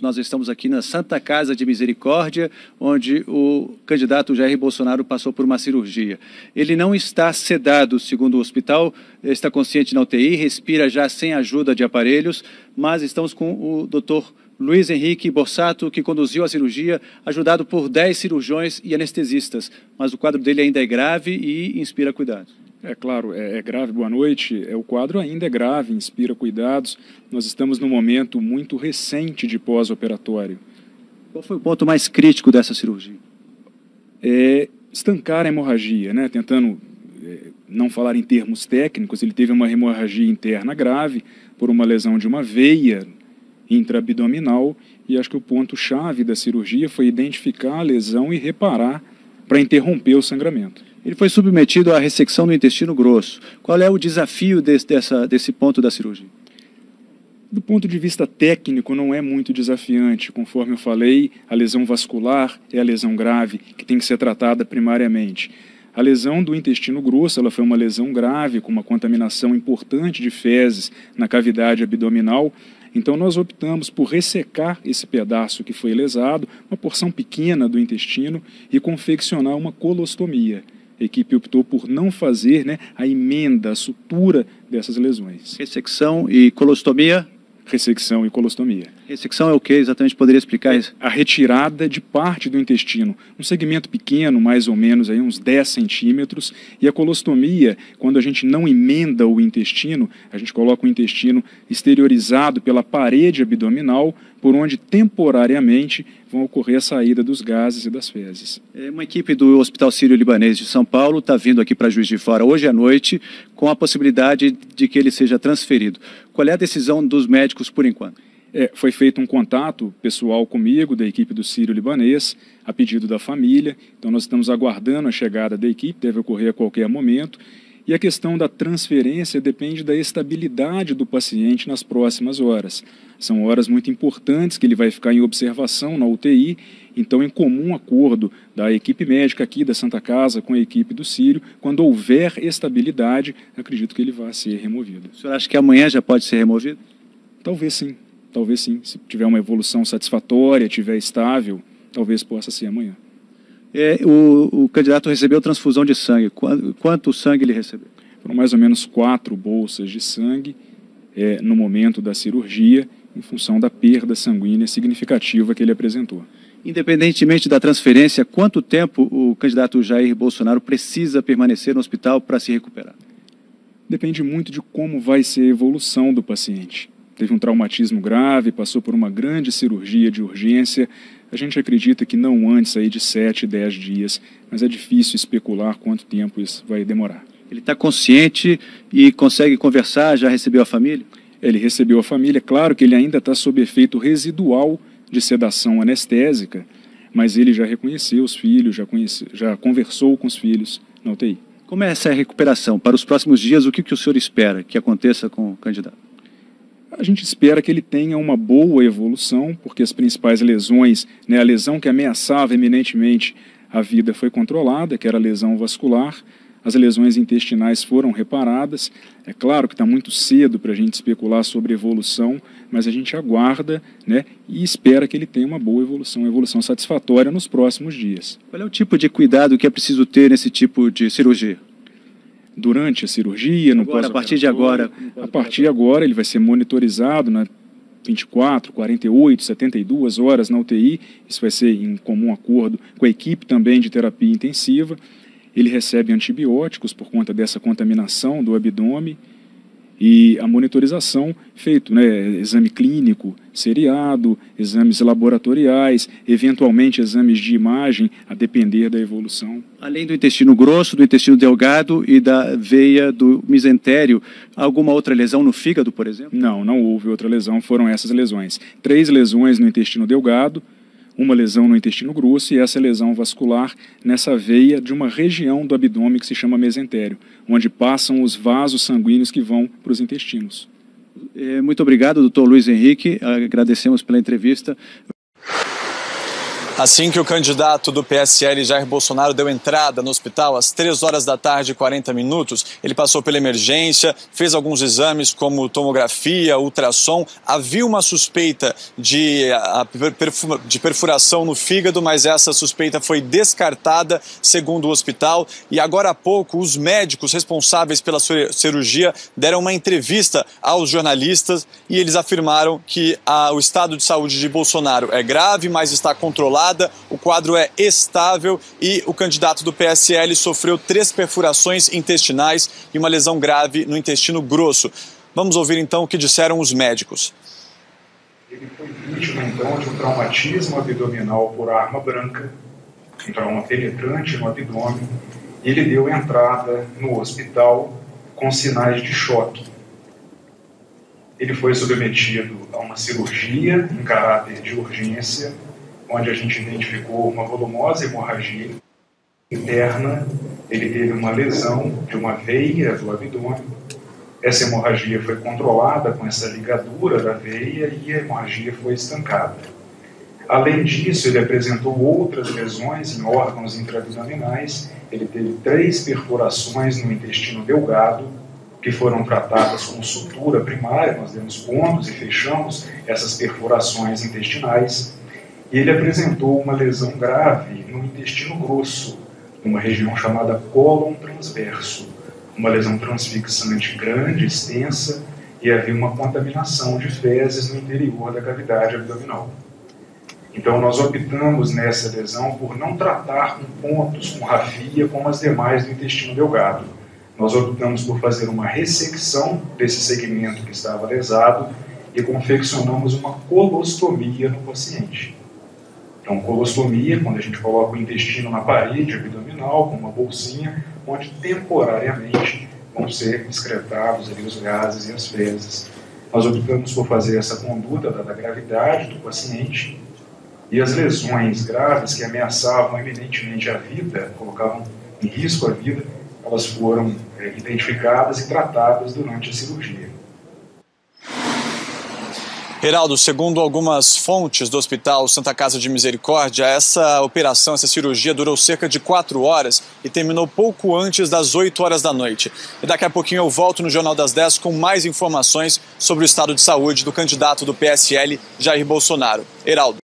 Nós estamos aqui na Santa Casa de Misericórdia, onde o candidato Jair Bolsonaro passou por uma cirurgia. Ele não está sedado, segundo o hospital, está consciente na UTI, respira já sem ajuda de aparelhos, mas estamos com o doutor Luiz Henrique Borsato, que conduziu a cirurgia, ajudado por 10 cirurgiões e anestesistas. Mas o quadro dele ainda é grave e inspira cuidados. É claro, é grave. Boa noite. O quadro ainda é grave, inspira cuidados. Nós estamos num momento muito recente de pós-operatório. Qual foi o ponto mais crítico dessa cirurgia? Estancar a hemorragia, né? Tentando não falar em termos técnicos, ele teve uma hemorragia interna grave por uma lesão de uma veia intraabdominal e acho que o ponto-chave da cirurgia foi identificar a lesão e reparar para interromper o sangramento. Ele foi submetido à ressecção do intestino grosso. Qual é o desafio desse ponto da cirurgia? Do ponto de vista técnico, não é muito desafiante. Conforme eu falei, a lesão vascular é a lesão grave, que tem que ser tratada primariamente. A lesão do intestino grosso, ela foi uma lesão grave, com uma contaminação importante de fezes na cavidade abdominal. Então, nós optamos por ressecar esse pedaço que foi lesado, uma porção pequena do intestino, e confeccionar uma colostomia. A equipe optou por não fazer, a emenda, a sutura dessas lesões. Ressecção e colostomia? Ressecção e colostomia. Ressecção é o que exatamente? Poderia explicar isso? A retirada de parte do intestino, um segmento pequeno, mais ou menos aí, uns 10 centímetros, e a colostomia, quando a gente não emenda o intestino, a gente coloca o intestino exteriorizado pela parede abdominal, por onde temporariamente vão ocorrer a saída dos gases e das fezes. Uma equipe do Hospital Sírio-Libanês de São Paulo está vindo aqui para Juiz de Fora hoje à noite com a possibilidade de que ele seja transferido. Qual é a decisão dos médicos por enquanto? Foi feito um contato pessoal comigo, da equipe do Sírio-Libanês, a pedido da família. Então nós estamos aguardando a chegada da equipe, deve ocorrer a qualquer momento. E a questão da transferência depende da estabilidade do paciente nas próximas horas. São horas muito importantes que ele vai ficar em observação na UTI, então em comum acordo da equipe médica aqui da Santa Casa com a equipe do Sírio, quando houver estabilidade, acredito que ele vai ser removido. O senhor acha que amanhã já pode ser removido? Talvez sim, talvez sim. Se tiver uma evolução satisfatória, estiver estável, talvez possa ser amanhã. O candidato recebeu transfusão de sangue. Quanto sangue ele recebeu? Foram mais ou menos 4 bolsas de sangue no momento da cirurgia, em função da perda sanguínea significativa que ele apresentou. Independentemente da transferência, quanto tempo o candidato Jair Bolsonaro precisa permanecer no hospital para se recuperar? Depende muito de como vai ser a evolução do paciente. Teve um traumatismo grave, passou por uma grande cirurgia de urgência. A gente acredita que não antes aí de 7, 10 dias, mas é difícil especular quanto tempo isso vai demorar. Ele está consciente e consegue conversar, já recebeu a família? Ele recebeu a família, claro que ele ainda está sob efeito residual de sedação anestésica, mas ele já reconheceu os filhos, já conversou com os filhos na UTI. Como é essa recuperação? Para os próximos dias, o que o senhor espera que aconteça com o candidato? A gente espera que ele tenha uma boa evolução, porque as principais lesões, a lesão que ameaçava eminentemente a vida foi controlada, que era a lesão vascular, as lesões intestinais foram reparadas. É claro que está muito cedo para a gente especular sobre evolução, mas a gente aguarda e espera que ele tenha uma boa evolução, uma evolução satisfatória nos próximos dias. Qual é o tipo de cuidado que é preciso ter nesse tipo de cirurgia? Durante a cirurgia, a partir de agora? A partir de agora ele vai ser monitorizado 24, 48, 72 horas na UTI. Isso vai ser em comum acordo com a equipe também de terapia intensiva. Ele recebe antibióticos por conta dessa contaminação do abdômen e a monitorização feito, exame clínico seriado, exames laboratoriais, eventualmente exames de imagem, a depender da evolução. Além do intestino grosso, do intestino delgado e da veia do mesentério, alguma outra lesão no fígado, por exemplo? Não houve outra lesão, foram essas lesões. 3 lesões no intestino delgado, uma lesão no intestino grosso e essa lesão vascular nessa veia de uma região do abdômen que se chama mesentério, onde passam os vasos sanguíneos que vão para os intestinos. Muito obrigado, doutor Luiz Henrique. Agradecemos pela entrevista. Assim que o candidato do PSL, Jair Bolsonaro, deu entrada no hospital às 3h40, ele passou pela emergência, fez alguns exames como tomografia, ultrassom. Havia uma suspeita de perfuração no fígado, mas essa suspeita foi descartada, segundo o hospital. E agora há pouco, os médicos responsáveis pela cirurgia deram uma entrevista aos jornalistas e eles afirmaram que o estado de saúde de Bolsonaro é grave, mas está controlado. O quadro é estável e o candidato do PSL sofreu 3 perfurações intestinais e uma lesão grave no intestino grosso. Vamos ouvir então o que disseram os médicos. Ele foi vítima então de um traumatismo abdominal por arma branca, um trauma penetrante no abdômen, e ele deu entrada no hospital com sinais de choque. Ele foi submetido a uma cirurgia em caráter de urgência, onde a gente identificou uma volumosa hemorragia interna. Ele teve uma lesão de uma veia do abdômen. Essa hemorragia foi controlada com essa ligadura da veia e a hemorragia foi estancada. Além disso, ele apresentou outras lesões em órgãos intraabdominais. Ele teve 3 perfurações no intestino delgado, que foram tratadas com sutura primária. Nós demos pontos e fechamos essas perfurações intestinais. E ele apresentou uma lesão grave no intestino grosso, numa região chamada cólon transverso, uma lesão transfixante grande, extensa, e havia uma contaminação de fezes no interior da cavidade abdominal. Então nós optamos nessa lesão por não tratar com pontos, com rafia, como as demais do intestino delgado. Nós optamos por fazer uma ressecção desse segmento que estava lesado e confeccionamos uma colostomia no paciente. Então, colostomia, quando a gente coloca o intestino na parede abdominal, com uma bolsinha, onde temporariamente vão ser excretados ali os gases e as fezes. Nós optamos por fazer essa conduta da gravidade do paciente, e as lesões graves que ameaçavam eminentemente a vida, colocavam em risco a vida, elas foram identificadas e tratadas durante a cirurgia. Heraldo, segundo algumas fontes do Hospital Santa Casa de Misericórdia, essa operação, essa cirurgia durou cerca de 4 horas e terminou pouco antes das 8 horas da noite. E daqui a pouquinho eu volto no Jornal das 10 com mais informações sobre o estado de saúde do candidato do PSL, Jair Bolsonaro. Heraldo.